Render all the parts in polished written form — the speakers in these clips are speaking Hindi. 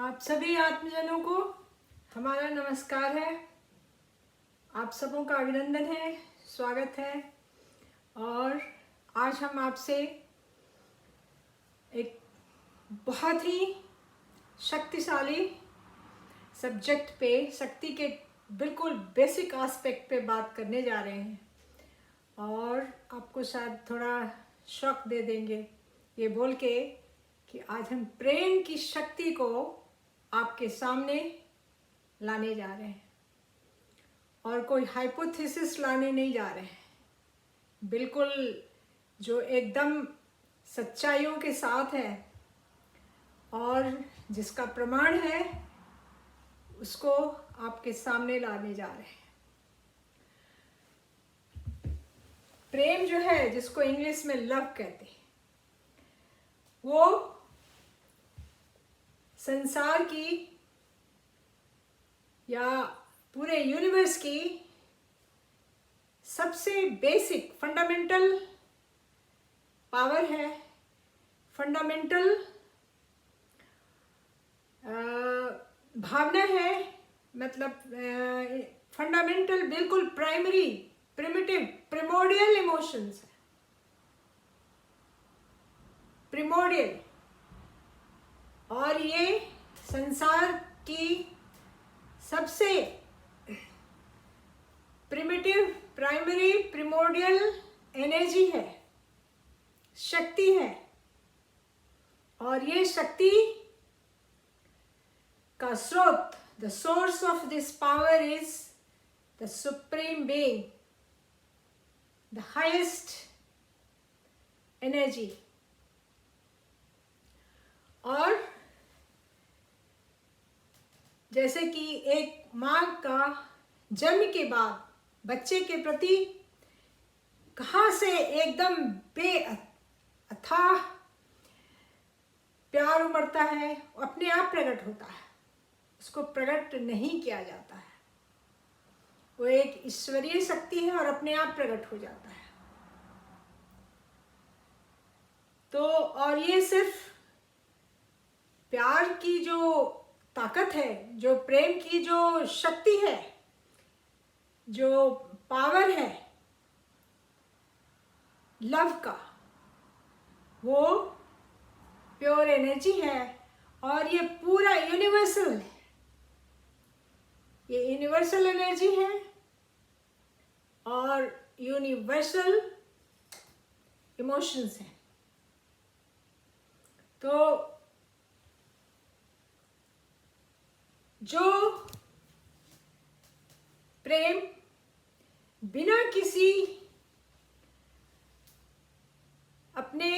आप सभी आत्मजनों को हमारा नमस्कार है। आप सबों का अभिनंदन है, स्वागत है। और आज हम आपसे एक बहुत ही शक्तिशाली सब्जेक्ट पे, शक्ति के बिल्कुल बेसिक एस्पेक्ट पे बात करने जा रहे हैं और आपको शायद थोड़ा शॉक दे देंगे ये बोल के कि आज हम प्रेम की शक्ति को आपके सामने लाने जा रहे हैं और कोई हाइपोथेसिस लाने नहीं जा रहे हैं, बिल्कुल जो एकदम सच्चाइयों के साथ है और जिसका प्रमाण है उसको आपके सामने लाने जा रहे हैं। प्रेम जो है, जिसको इंग्लिश में लव कहते हैं, वो संसार की या पूरे यूनिवर्स की सबसे बेसिक फंडामेंटल पावर है, फंडामेंटल भावना है, मतलब फंडामेंटल बिल्कुल प्राइमरी प्रिमिटिव प्रिमोडियल इमोशंस है, प्रिमोडियल। और ये संसार की सबसे प्रिमिटिव प्राइमरी प्रिमोडियल एनर्जी है, शक्ति है। और ये शक्ति का स्रोत, the source of this power is the supreme being, the highest energy. और जैसे कि एक माँ का जन्म के बाद बच्चे के प्रति कहाँ से एकदम बेअथाह प्यार उमड़ता है, अपने आप प्रकट होता है, उसको प्रकट नहीं किया जाता है। वो एक ईश्वरीय शक्ति है और अपने आप प्रकट हो जाता है। तो और ये सिर्फ प्यार की जो ताकत है, जो प्रेम की जो शक्ति है, जो पावर है लव का, वो प्योर एनर्जी है और ये पूरा यूनिवर्सल है। ये यूनिवर्सल एनर्जी है और यूनिवर्सल इमोशंस हैं। तो जो प्रेम बिना किसी अपने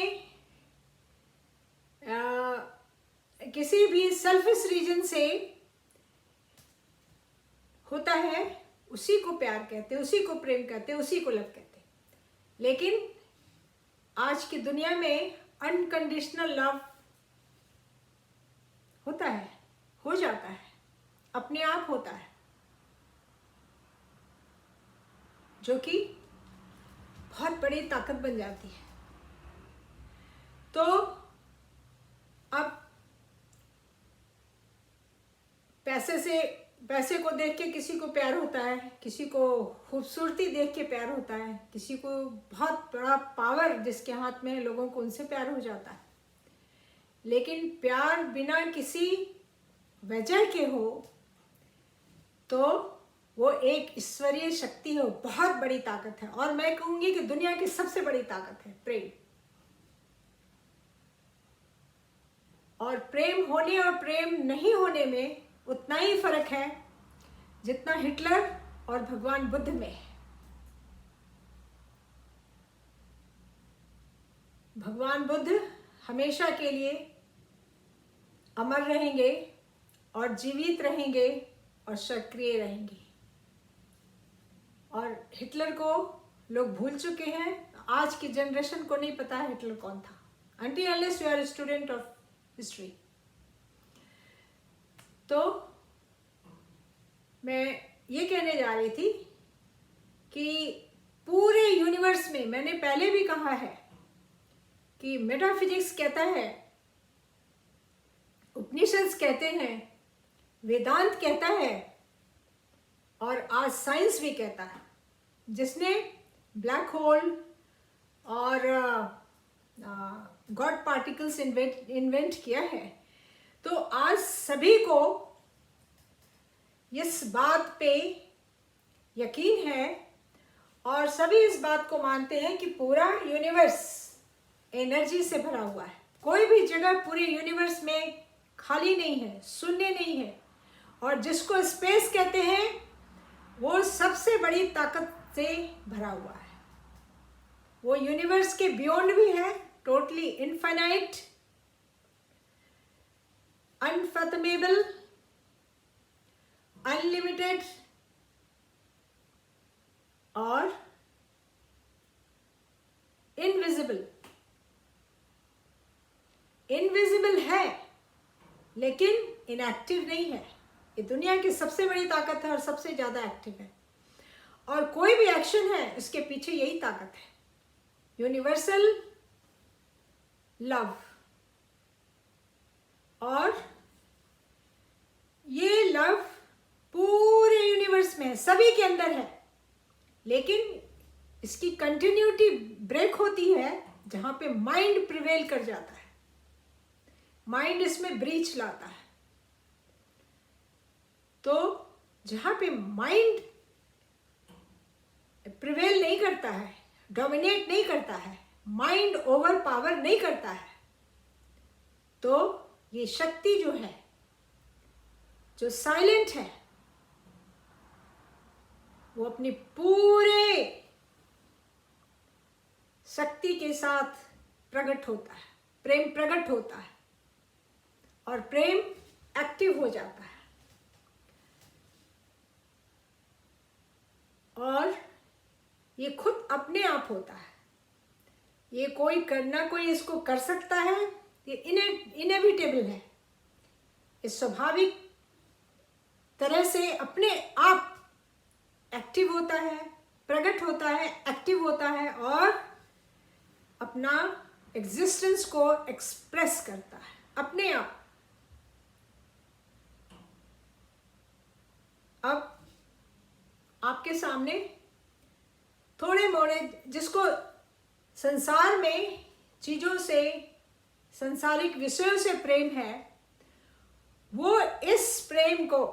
किसी भी सेल्फिश रीजन से होता है, उसी को प्यार कहते हैं, उसी को प्रेम कहते हैं, उसी को लव कहते हैं। लेकिन आज की दुनिया में अनकंडीशनल लव होता है, हो जाता है, अपने आप होता है, जो कि बहुत बड़ी ताकत बन जाती है। तो अब पैसे को देख के किसी को प्यार होता है, किसी को खूबसूरती देख के प्यार होता है, किसी को बहुत बड़ा पावर जिसके हाथ में है, लोगों को उनसे प्यार हो जाता है। लेकिन प्यार बिना किसी वजह के हो तो वो एक ईश्वरीय शक्ति है, बहुत बड़ी ताकत है। और मैं कहूंगी कि दुनिया की सबसे बड़ी ताकत है प्रेम। और प्रेम होने और प्रेम नहीं होने में उतना ही फर्क है जितना हिटलर और भगवान बुद्ध में है। भगवान बुद्ध हमेशा के लिए अमर रहेंगे और जीवित रहेंगे और सक्रिय रहेंगे। और हिटलर को लोग भूल चुके हैं, आज की जनरेशन को नहीं पता है हिटलर कौन था, until unless you are a student of history। तो मैं ये कहने जा रही थी कि पूरे यूनिवर्स में, मैंने पहले भी कहा है कि मेटाफिजिक्स कहता है उपनिषद कहते हैं, वेदांत कहता है और आज साइंस भी कहता है, जिसने ब्लैक होल और गॉड पार्टिकल्स इन्वेंट किया है, तो आज सभी को इस बात पे यकीन है और सभी इस बात को मानते हैं कि पूरा यूनिवर्स एनर्जी से भरा हुआ है। कोई भी जगह पूरे यूनिवर्स में खाली नहीं है, शून्य नहीं है। और जिसको स्पेस कहते हैं वो सबसे बड़ी ताकत से भरा हुआ है। वो यूनिवर्स के बियॉन्ड भी है, टोटली इनफाइनाइट, अनफैथमेबल, अनलिमिटेड और इनविजिबल। इनविजिबल है लेकिन इनएक्टिव नहीं है। ये दुनिया की सबसे बड़ी ताकत है और सबसे ज्यादा एक्टिव है। और कोई भी एक्शन है इसके पीछे यही ताकत है, यूनिवर्सल लव। और ये लव पूरे यूनिवर्स में है, सभी के अंदर है, लेकिन इसकी कंटिन्यूटी ब्रेक होती है जहां पे माइंड प्रिवेल कर जाता है। माइंड इसमें ब्रीच लाता है। तो जहां पे माइंड प्रिवेल नहीं करता है, डोमिनेट नहीं करता है, माइंड ओवर पावर नहीं करता है, तो ये शक्ति जो है, जो साइलेंट है, वो अपनी पूरे शक्ति के साथ प्रकट होता है, प्रेम प्रकट होता है और प्रेम एक्टिव हो जाता है। और ये खुद अपने आप होता है। ये कोई करना, कोई इसको कर सकता है, ये इनएविटेबल है। ये स्वाभाविक तरह से अपने आप एक्टिव होता है, प्रकट होता है, एक्टिव होता है और अपना एग्जिस्टेंस को एक्सप्रेस करता है अपने आप। अब आपके सामने थोड़े मोड़े, जिसको संसार में चीजों से, संसारिक विषयों से प्रेम है, वो इस प्रेम को,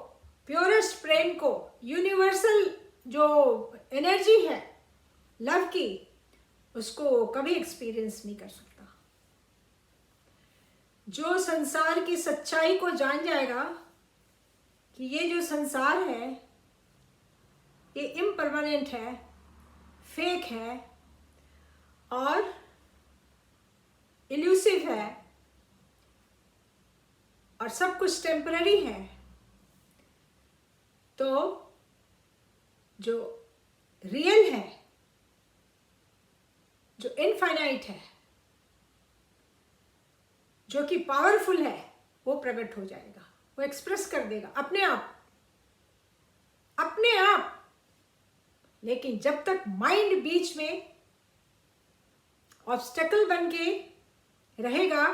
प्योरेस्ट प्रेम को, यूनिवर्सल जो एनर्जी है लव की, उसको कभी एक्सपीरियंस नहीं कर सकता। जो संसार की सच्चाई को जान जाएगा कि ये जो संसार है ये इम्परमानेंट है, फेक है और इल्यूसिव है और सब कुछ टेम्पररी है, तो जो रियल है, जो इनफाइनाइट है, जो कि पावरफुल है, वो प्रकट हो जाएगा, वो एक्सप्रेस कर देगा अपने आप, अपने आप। लेकिन जब तक माइंड बीच में ऑब्स्टेकल बन के रहेगा,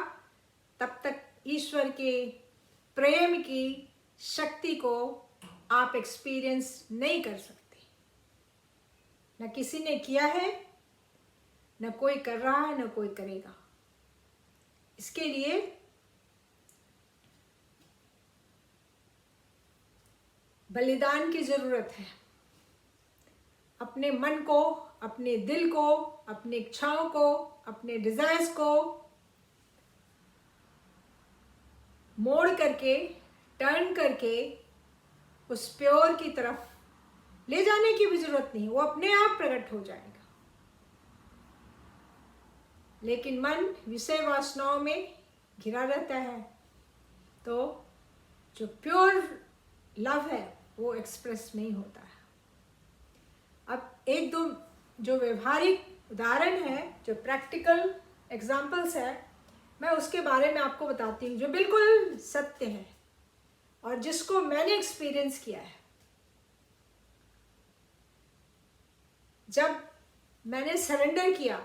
तब तक ईश्वर के प्रेम की शक्ति को आप एक्सपीरियंस नहीं कर सकते। न किसी ने किया है, न कोई कर रहा है, न कोई करेगा। इसके लिए बलिदान की जरूरत है। अपने मन को, अपने दिल को, अपनी इच्छाओं को, अपने डिजायर्स को मोड़ करके, टर्न करके उस प्योर की तरफ ले जाने की भी जरूरत नहीं, वो अपने आप प्रकट हो जाएगा। लेकिन मन विषय वासनाओं में घिरा रहता है, तो जो प्योर लव है वो एक्सप्रेस नहीं होता है। अब एक दो जो व्यवहारिक उदाहरण है, जो प्रैक्टिकल एग्जाम्पल्स है, मैं उसके बारे में आपको बताती हूँ, जो बिल्कुल सत्य है और जिसको मैंने एक्सपीरियंस किया है। जब मैंने सरेंडर किया,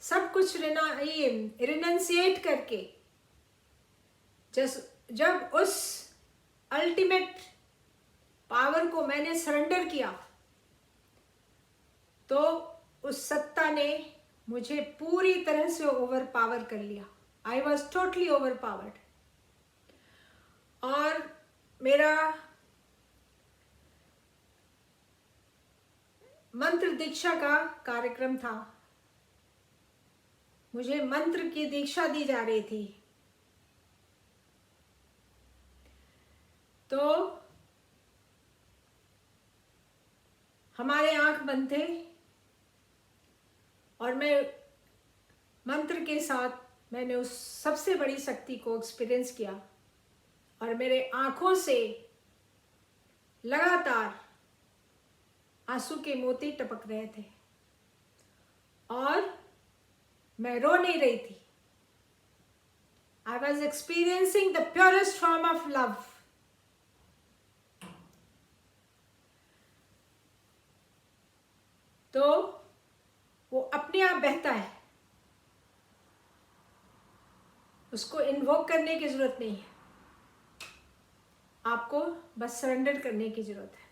सब कुछ रिनंसिएट करके जब उस अल्टीमेट पावर को मैंने सरेंडर किया तो उस सत्ता ने मुझे पूरी तरह से ओवर पावर कर लिया। I was totally over powered. और मेरा मंत्र दीक्षा का कार्यक्रम था, मुझे मंत्र की दीक्षा दी जा रही थी। तो हमारे आंख बंद थे और मैं मंत्र के साथ मैंने उस सबसे बड़ी शक्ति को एक्सपीरियंस किया और मेरे आंखों से लगातार आंसू के मोती टपक रहे थे और मैं रो नहीं रही थी। I was experiencing the purest form of love. तो वो अपने आप बहता है, उसको इन्वोक करने की जरूरत नहीं है, आपको बस सरेंडर करने की जरूरत है।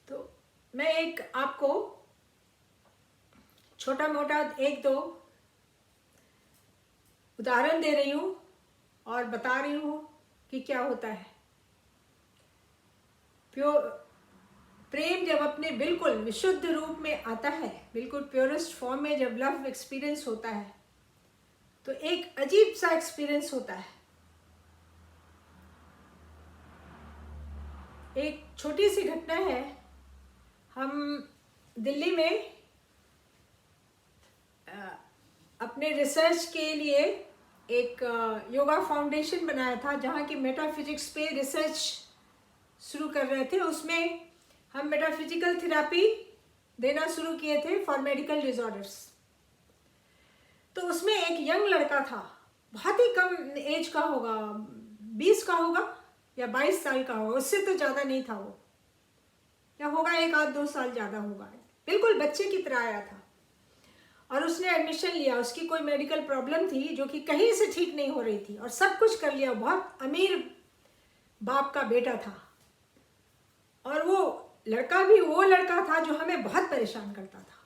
तो मैं एक आपको छोटा मोटा एक दो उदाहरण दे रही हूं और बता रही हूं कि क्या होता है। प्रेम जब अपने बिल्कुल विशुद्ध रूप में आता है, बिल्कुल प्योरेस्ट फॉर्म में जब लव एक्सपीरियंस होता है तो एक अजीब सा एक्सपीरियंस होता है। एक छोटी सी घटना है। हम दिल्ली में अपने रिसर्च के लिए एक योगा फाउंडेशन बनाया था जहाँ की मेटाफिजिक्स पे रिसर्च शुरू कर रहे थे। उसमें हम मेटाफिजिकल थेरेपी देना शुरू किए थे फॉर मेडिकल डिसऑर्डर्स। तो उसमें एक यंग लड़का था, बहुत ही कम एज का होगा, 20 का होगा या 22 साल का होगा, उससे तो ज़्यादा नहीं था वो, या होगा 1-2 साल ज़्यादा होगा। बिल्कुल बच्चे की तरह आया था और उसने एडमिशन लिया। उसकी कोई मेडिकल प्रॉब्लम थी जो कि कहीं से ठीक नहीं हो रही थी और सब कुछ कर लिया। बहुत अमीर बाप का बेटा था और वो लड़का भी वो लड़का था जो हमें बहुत परेशान करता था।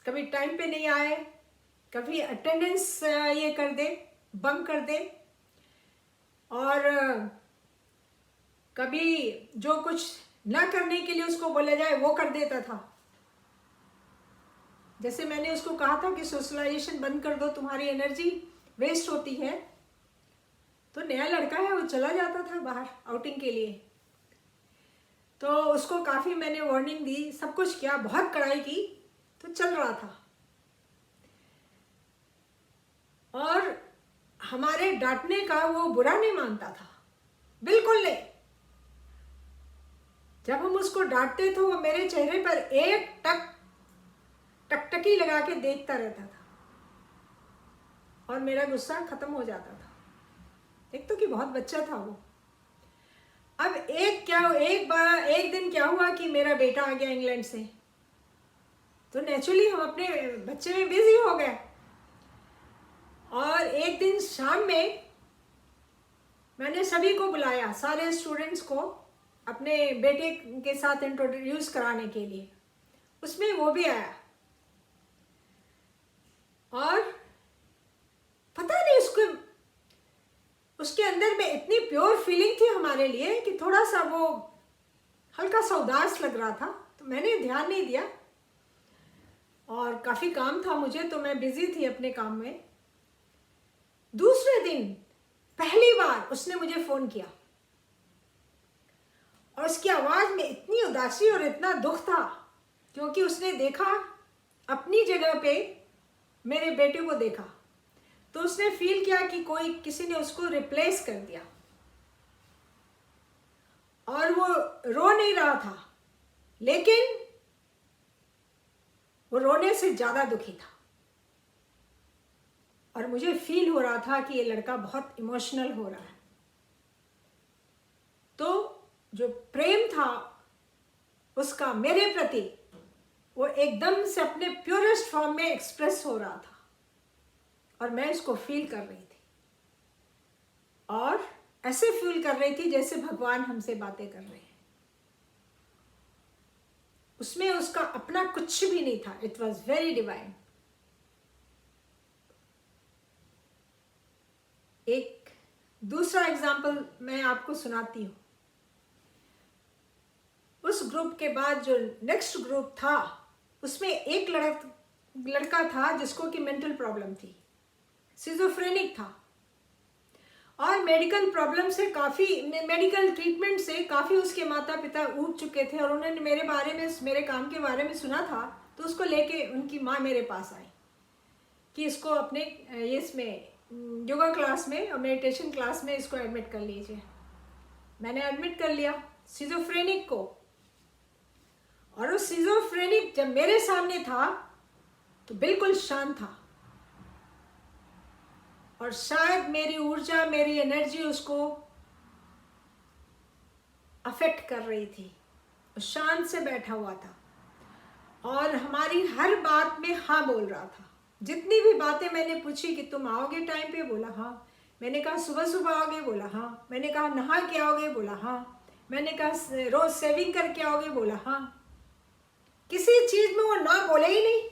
कभी टाइम पे नहीं आए, कभी अटेंडेंस ये कर दे, बंक कर दे, और कभी जो कुछ ना करने के लिए उसको बोला जाए वो कर देता था। जैसे मैंने उसको कहा था कि सोशलाइजेशन बंद कर दो, तुम्हारी एनर्जी वेस्ट होती है, तो नया लड़का है, वो चला जाता था बाहर आउटिंग के लिए। तो उसको काफ़ी मैंने वार्निंग दी, सब कुछ किया, बहुत कड़ाई की, तो चल रहा था। और हमारे डांटने का वो बुरा नहीं मानता था, बिल्कुल नहीं। जब हम उसको डांटते थे वो मेरे चेहरे पर एक टकटकी लगा के देखता रहता था और मेरा गुस्सा खत्म हो जाता था। एक तो कि बहुत बच्चा था वो। अब एक दिन क्या हुआ कि मेरा बेटा आ गया इंग्लैंड से, तो नेचुरली हम अपने बच्चे में बिजी हो गए। और एक दिन शाम में मैंने सभी को बुलाया, सारे स्टूडेंट्स को अपने बेटे के साथ इंट्रोड्यूस कराने के लिए। उसमें वो भी आया और पता नहीं उसके अंदर में इतनी प्योर फीलिंग थी हमारे लिए कि थोड़ा सा वो हल्का सा उदास लग रहा था, तो मैंने ध्यान नहीं दिया और काफ़ी काम था मुझे, तो मैं बिजी थी अपने काम में। दूसरे दिन पहली बार उसने मुझे फ़ोन किया और उसकी आवाज़ में इतनी उदासी और इतना दुख था, क्योंकि उसने देखा अपनी जगह पे मेरे बेटे को देखा, तो उसने फील किया कि किसी ने उसको रिप्लेस कर दिया। और वो रो नहीं रहा था, लेकिन वो रोने से ज़्यादा दुखी था और मुझे फील हो रहा था कि ये लड़का बहुत इमोशनल हो रहा है। तो जो प्रेम था उसका मेरे प्रति, वो एकदम से अपने प्योरेस्ट फॉर्म में एक्सप्रेस हो रहा था और मैं इसको फील कर रही थी। ऐसे फील कर रही थी जैसे भगवान हमसे बातें कर रहे हैं। उसमें उसका अपना कुछ भी नहीं था। It was very divine. एक दूसरा एग्जाम्पल मैं आपको सुनाती हूँ। उस ग्रुप के बाद जो नेक्स्ट ग्रुप था, उसमें एक लड़का था जिसको कि मेंटल प्रॉब्लम थी, सिजोफ्रेनिक था, और मेडिकल प्रॉब्लम से काफ़ी, मेडिकल ट्रीटमेंट से काफ़ी उसके माता पिता ऊब चुके थे, और उन्होंने मेरे बारे में, मेरे काम के बारे में सुना था, तो उसको लेके उनकी माँ मेरे पास आई कि इसको अपने इसमें योगा क्लास में और मेडिटेशन क्लास में इसको एडमिट कर लीजिए। मैंने एडमिट कर लिया सिजोफ्रेनिक को, और वो सिजोफ्रेनिक जब मेरे सामने था तो बिल्कुल शांत था, और शायद मेरी ऊर्जा, मेरी एनर्जी उसको अफेक्ट कर रही थी। वो शांत से बैठा हुआ था और हमारी हर बात में हाँ बोल रहा था। जितनी भी बातें मैंने पूछी कि तुम आओगे टाइम पे, बोला हाँ। मैंने कहा सुबह सुबह आओगे, बोला हाँ। मैंने कहा नहा के आओगे, बोला हाँ। मैंने कहा रोज सेविंग करके आओगे, बोला हाँ। किसी चीज में वो ना बोले ही नहीं।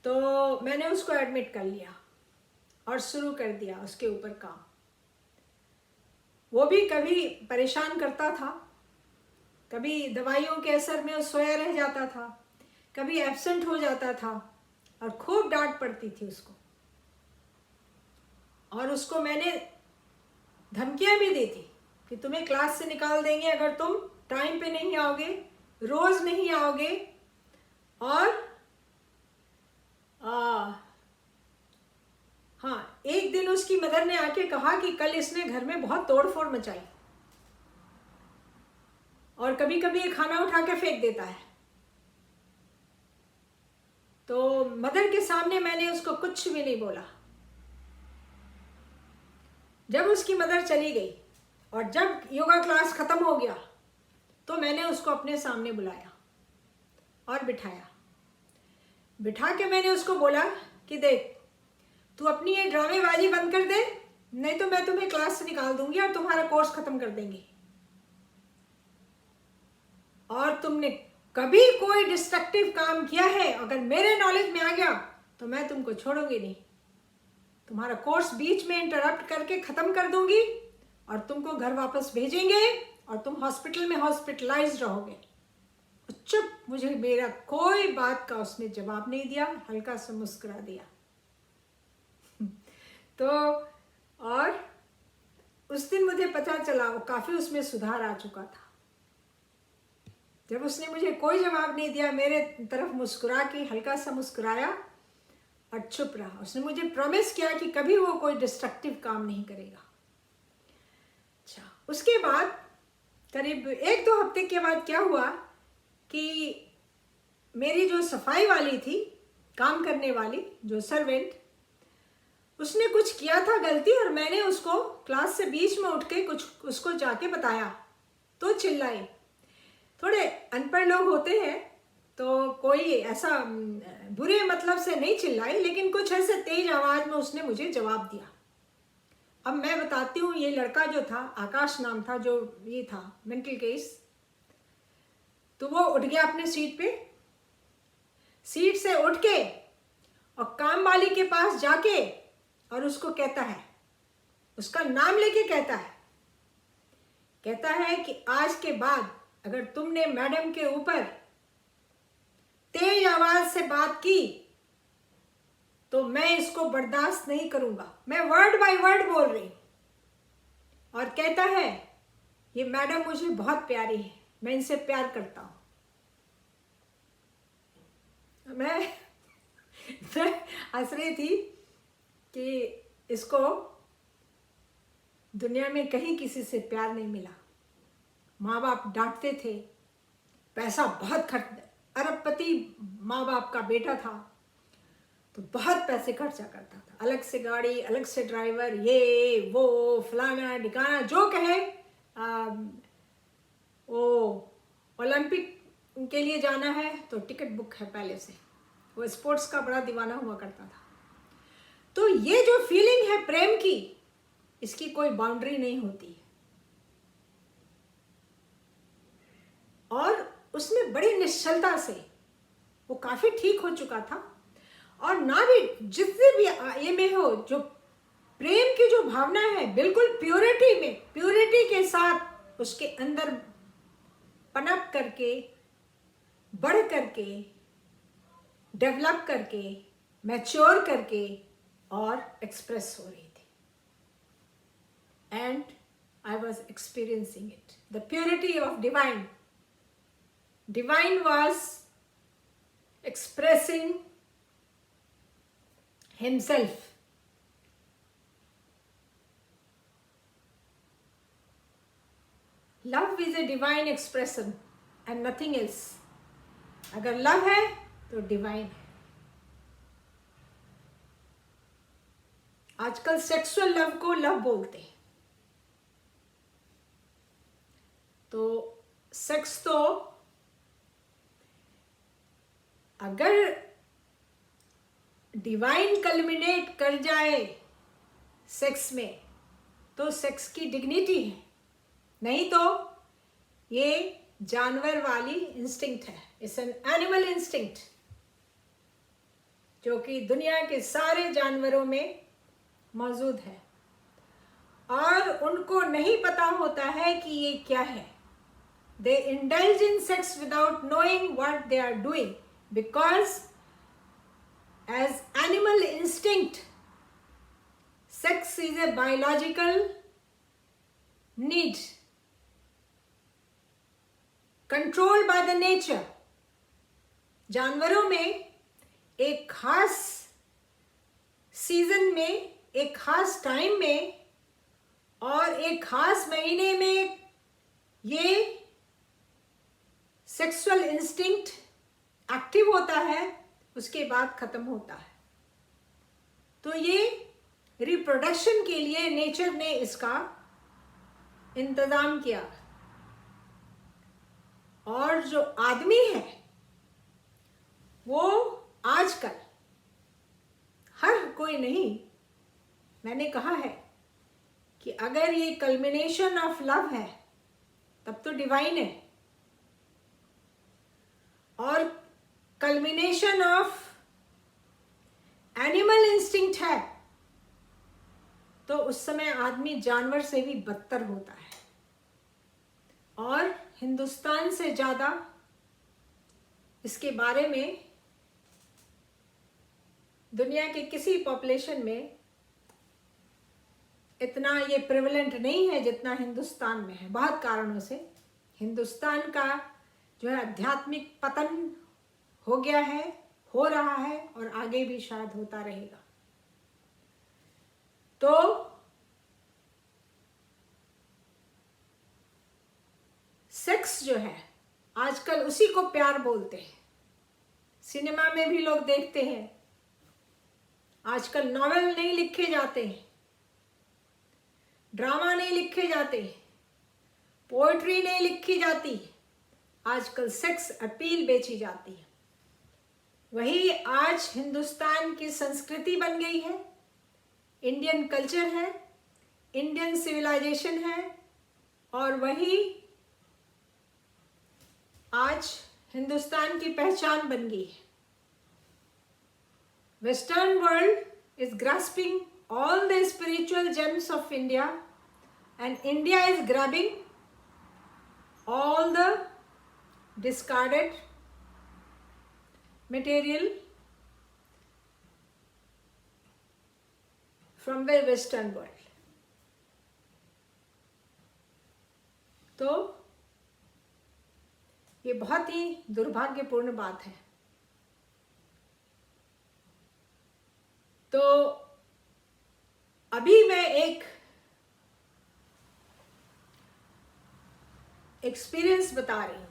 तो मैंने उसको एडमिट कर लिया और शुरू कर दिया उसके ऊपर काम। वो भी कभी परेशान करता था, कभी दवाइयों के असर में वो सोया रह जाता था, कभी एब्सेंट हो जाता था, और खूब डांट पड़ती थी उसको। और उसको मैंने धमकियां भी दी थी कि तुम्हें क्लास से निकाल देंगे अगर तुम टाइम पे नहीं आओगे, रोज नहीं आओगे। और हाँ, एक दिन उसकी मदर ने आके कहा कि कल इसने घर में बहुत तोड़फोड़ मचाई, और कभी कभी ये खाना उठा के फेंक देता है। तो मदर के सामने मैंने उसको कुछ भी नहीं बोला। जब उसकी मदर चली गई और जब योगा क्लास खत्म हो गया, तो मैंने उसको अपने सामने बुलाया और बिठाया। बिठा के मैंने उसको बोला कि देख, तू अपनी ये ड्रामेबाजी बंद कर दे, नहीं तो मैं तुम्हें क्लास से निकाल दूंगी और तुम्हारा कोर्स खत्म कर देंगे। और तुमने कभी कोई डिस्ट्रक्टिव काम किया है, अगर मेरे नॉलेज में आ गया तो मैं तुमको छोड़ूंगी नहीं। तुम्हारा कोर्स बीच में इंटरप्ट करके खत्म कर दूंगी और तुमको घर वापस भेजेंगे और तुम हॉस्पिटल में हॉस्पिटलाइज रहोगे। चुप। मुझे मेरा कोई बात का उसने जवाब नहीं दिया, हल्का सा मुस्कुरा दिया। तो और उस दिन मुझे पता चला वो काफी उसमें सुधार आ चुका था। जब उसने मुझे कोई जवाब नहीं दिया, मेरे तरफ मुस्कुरा के हल्का सा मुस्कुराया और चुप रहा। उसने मुझे प्रॉमिस किया कि कभी वो कोई डिस्ट्रक्टिव काम नहीं करेगा। अच्छा, उसके बाद करीब 1-2 हफ्ते के बाद क्या हुआ कि मेरी जो सफाई वाली थी, काम करने वाली जो सर्वेंट, उसने कुछ किया था गलती, और मैंने उसको क्लास से बीच में उठ के कुछ उसको जाके बताया तो चिल्लाई। थोड़े अनपढ़ लोग होते हैं तो कोई ऐसा बुरे मतलब से नहीं चिल्लाई, लेकिन कुछ ऐसे तेज आवाज में उसने मुझे जवाब दिया। अब मैं बताती हूँ, ये लड़का जो था, आकाश नाम था, जो ये था मेंटल केस, तो वो उठ गया अपने सीट पे, सीट से उठ के और काम वाली के पास जाके और उसको कहता है, उसका नाम लेके कहता है कि आज के बाद अगर तुमने मैडम के ऊपर तेज आवाज से बात की तो मैं इसको बर्दाश्त नहीं करूंगा। मैं वर्ड बाय वर्ड बोल रही हूं। और कहता है ये मैडम मुझे बहुत प्यारी है, मैं इनसे प्यार करता हूं। मैं हंस रही थी कि इसको दुनिया में कहीं किसी से प्यार नहीं मिला। माँ बाप डांटते थे, पैसा बहुत खर्च, अरबपति माँ बाप का बेटा था तो बहुत पैसे खर्चा करता था, अलग से गाड़ी, अलग से ड्राइवर, ये वो फलाना ढिकाना जो कहे। वो ओलंपिक के लिए जाना है तो टिकट बुक है पहले से। वो स्पोर्ट्स का बड़ा दीवाना हुआ करता था। तो ये जो फीलिंग है प्रेम की, इसकी कोई बाउंड्री नहीं होती। और उसमें बड़ी निश्चलता से, वो काफी ठीक हो चुका था, और ना भी जितने भी ये में हो, जो प्रेम की जो भावना है बिल्कुल प्योरिटी में, प्योरिटी के साथ उसके अंदर पनप करके, बढ़ करके, डेवलप करके, मैच्योर करके और एक्सप्रेस हो रही थी। And I was experiencing it, the purity of divine. Divine was expressing himself. Love is a divine expression and nothing else. अगर लव है तो डिवाइन है. आजकल सेक्सुअल लव को लव बोलते हैं. तो सेक्स तो अगर डिवाइन कल्मिनेट कर जाए सेक्स में तो सेक्स की डिग्निटी है, नहीं तो ये जानवर वाली इंस्टिंक्ट है. इट्स एन एनिमल इंस्टिंक्ट जो कि दुनिया के सारे जानवरों में मौजूद है, और उनको नहीं पता होता है कि ये क्या है. They indulge in sex without knowing what they are doing, because as animal instinct, sex is a biological need controlled by the nature. जानवरों में एक खास सीजन में, एक खास टाइम में और एक खास महीने में ये सेक्सुअल इंस्टिंक्ट एक्टिव होता है, उसके बाद खत्म होता है. तो ये रिप्रोडक्शन के लिए नेचर ने इसका इंतजाम किया. और जो आदमी है वो आजकल, हर कोई नहीं, मैंने कहा है कि अगर ये कल्मिनेशन ऑफ लव है तब तो डिवाइन है, और कल्मिनेशन ऑफ एनिमल इंस्टिंक्ट है तो उस समय आदमी जानवर से भी बदतर होता है. और हिंदुस्तान से ज़्यादा इसके बारे में दुनिया के किसी पॉपुलेशन में इतना ये प्रेवलेंट नहीं है जितना हिंदुस्तान में है. बहुत कारणों से हिंदुस्तान का जो है आध्यात्मिक पतन हो गया है, हो रहा है, और आगे भी शायद होता रहेगा. तो सेक्स जो है आजकल उसी को प्यार बोलते हैं. सिनेमा में भी लोग देखते हैं. आजकल नॉवेल नहीं लिखे जाते हैं, ड्रामा नहीं लिखे जाते, पोएट्री नहीं लिखी जाती. आजकल सेक्स अपील बेची जाती है. वही आज हिंदुस्तान की संस्कृति बन गई है, इंडियन कल्चर है, इंडियन सिविलाइजेशन है, और वही आज हिंदुस्तान की पहचान बन गई है. Western world is grasping all the spiritual gems of India, and India is grabbing all the discarded material from the Western world. तो ये बहुत ही दुर्भाग्यपूर्ण बात है. तो अभी मैं एक एक्सपीरियंस बता रही हूँ,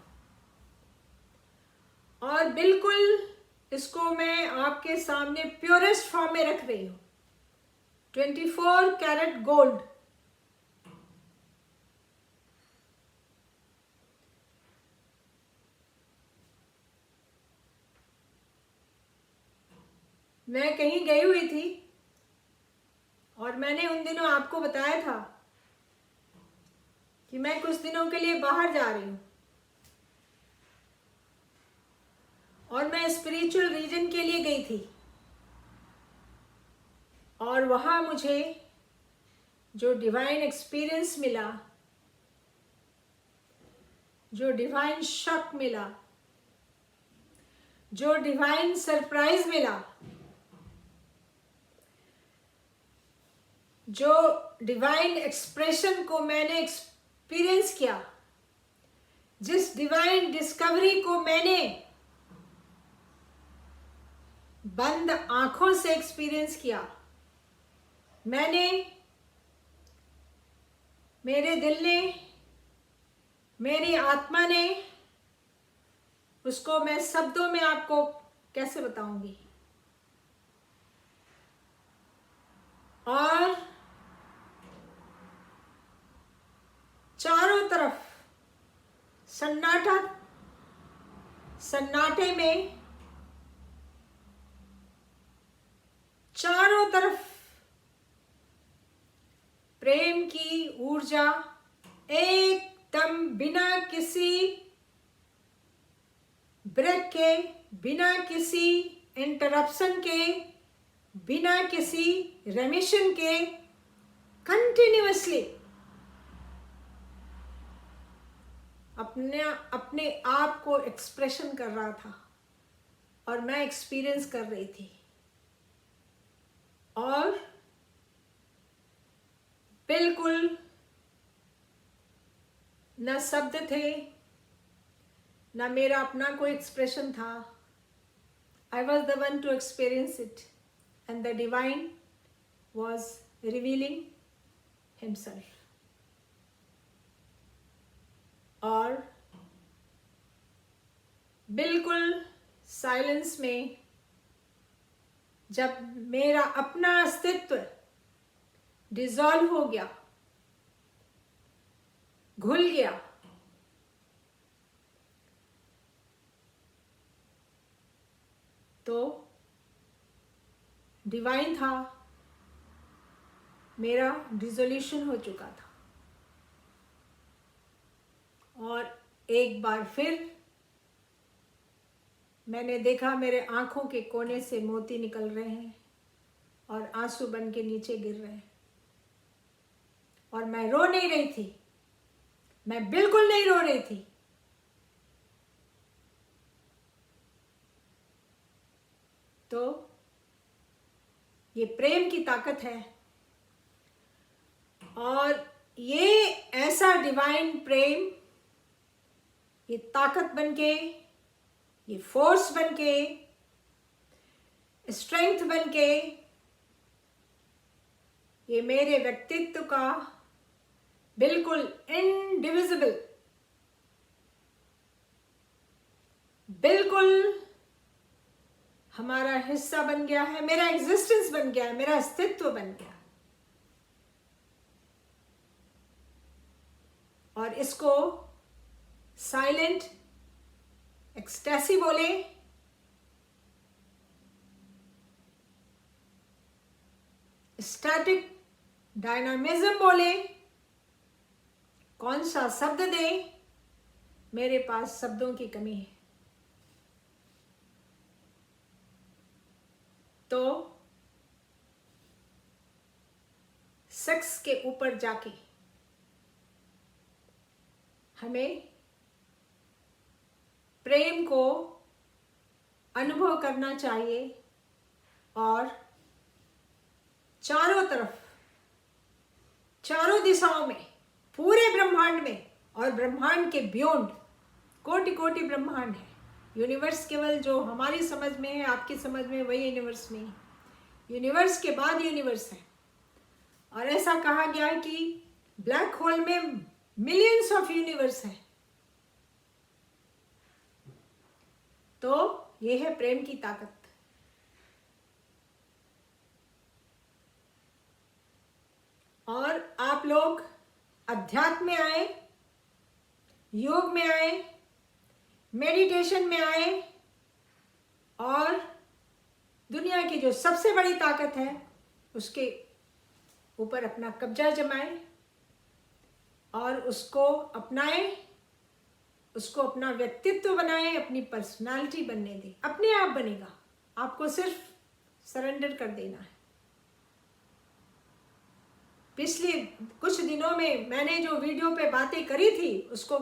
और बिल्कुल इसको मैं आपके सामने प्योरेस्ट फॉर्म में रख रही हूँ. 24 कैरेट गोल्ड. मैं कहीं गई हुई थी और मैंने उन दिनों आपको बताया था कि मैं कुछ दिनों के लिए बाहर जा रही हूँ और मैं स्पिरिचुअल रीजन के लिए गई थी। और वहाँ मुझे जो डिवाइन एक्सपीरियंस मिला, जो डिवाइन शॉक मिला, जो डिवाइन सरप्राइज मिला, जो डिवाइन एक्सप्रेशन को मैंने एक्सपीरियंस किया, जिस डिवाइन डिस्कवरी को मैंने बंद आंखों से एक्सपीरियंस किया, मैंने, मेरे दिल ने, मेरी आत्मा ने, उसको मैं शब्दों में आपको कैसे बताऊंगी। और चारों तरफ सन्नाटा, सन्नाटे में चारों तरफ प्रेम की ऊर्जा एकदम बिना किसी ब्रेक के, बिना किसी इंटरप्शन के, बिना किसी रेमिशन के कंटिन्यूअसली अपने आप को एक्सप्रेशन कर रहा था और मैं एक्सपीरियंस कर रही थी। और बिल्कुल न शब्द थे, न मेरा अपना कोई एक्सप्रेशन था। I was the one to experience it, and the divine was revealing himself. और बिल्कुल साइलेंस में जब मेरा अपना अस्तित्व डिसॉल्व हो गया, घुल गया, तो डिवाइन था, मेरा डिसोल्यूशन हो चुका था। और एक बार फिर मैंने देखा मेरे आंखों के कोने से मोती निकल रहे हैं और आंसू बन के नीचे गिर रहे हैं। और मैं रो नहीं रही थी, मैं बिल्कुल नहीं रो रही थी। तो ये प्रेम की ताकत है। और ये ऐसा डिवाइन प्रेम, ये ताकत बनके, ये फोर्स बनके, स्ट्रेंथ बनके, ये मेरे व्यक्तित्व का बिल्कुल इनडिविजिबल, बिल्कुल हमारा हिस्सा बन गया है, मेरा एग्जिस्टेंस बन गया है, मेरा अस्तित्व बन गया। और इसको साइलेंट एक्सटेसी बोले, स्टैटिक डायनामिज्म बोले, कौन सा शब्द दे, मेरे पास शब्दों की कमी है। तो सेक्स के ऊपर जाके हमें प्रेम को अनुभव करना चाहिए। और चारों तरफ, चारों दिशाओं में, पूरे ब्रह्मांड में और ब्रह्मांड के बियॉन्ड कोटि कोटि ब्रह्मांड है। यूनिवर्स केवल जो हमारी समझ में है, आपकी समझ में, वही यूनिवर्स नहीं है। यूनिवर्स के बाद यूनिवर्स है। और ऐसा कहा गया है कि ब्लैक होल में मिलियंस ऑफ यूनिवर्स हैं। तो ये है प्रेम की ताकत। और आप लोग अध्यात्म में आए, योग में आए, मेडिटेशन में आए, और दुनिया की जो सबसे बड़ी ताकत है उसके ऊपर अपना कब्जा जमाएं और उसको अपनाएं, उसको अपना व्यक्तित्व बनाएं, अपनी पर्सनालिटी बनने दें। अपने आप बनेगा, आपको सिर्फ सरेंडर कर देना है। पिछले कुछ दिनों में मैंने जो वीडियो पे बातें करी थी उसको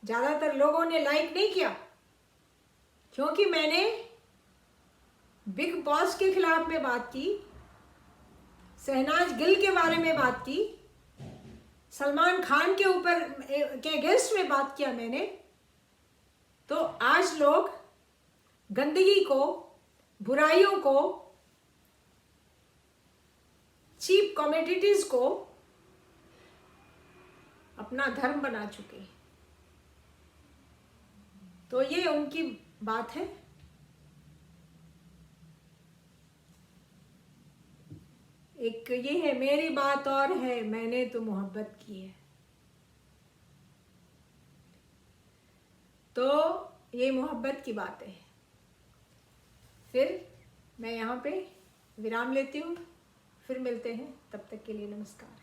ज़्यादातर लोगों ने लाइक नहीं किया, क्योंकि मैंने बिग बॉस के खिलाफ में बात की, शहनाज गिल के बारे में बात की, सलमान खान के ऊपर के अगेंस्ट में बात किया मैंने। तो आज लोग गंदगी को, बुराइयों को, चीप कॉमोडिटीज को अपना धर्म बना चुके। तो ये उनकी बात है। एक ये है, मेरी बात और है, मैंने तो मोहब्बत की है। तो ये मोहब्बत की बात है। फिर मैं यहाँ पे विराम लेती हूँ, फिर मिलते हैं, तब तक के लिए नमस्कार।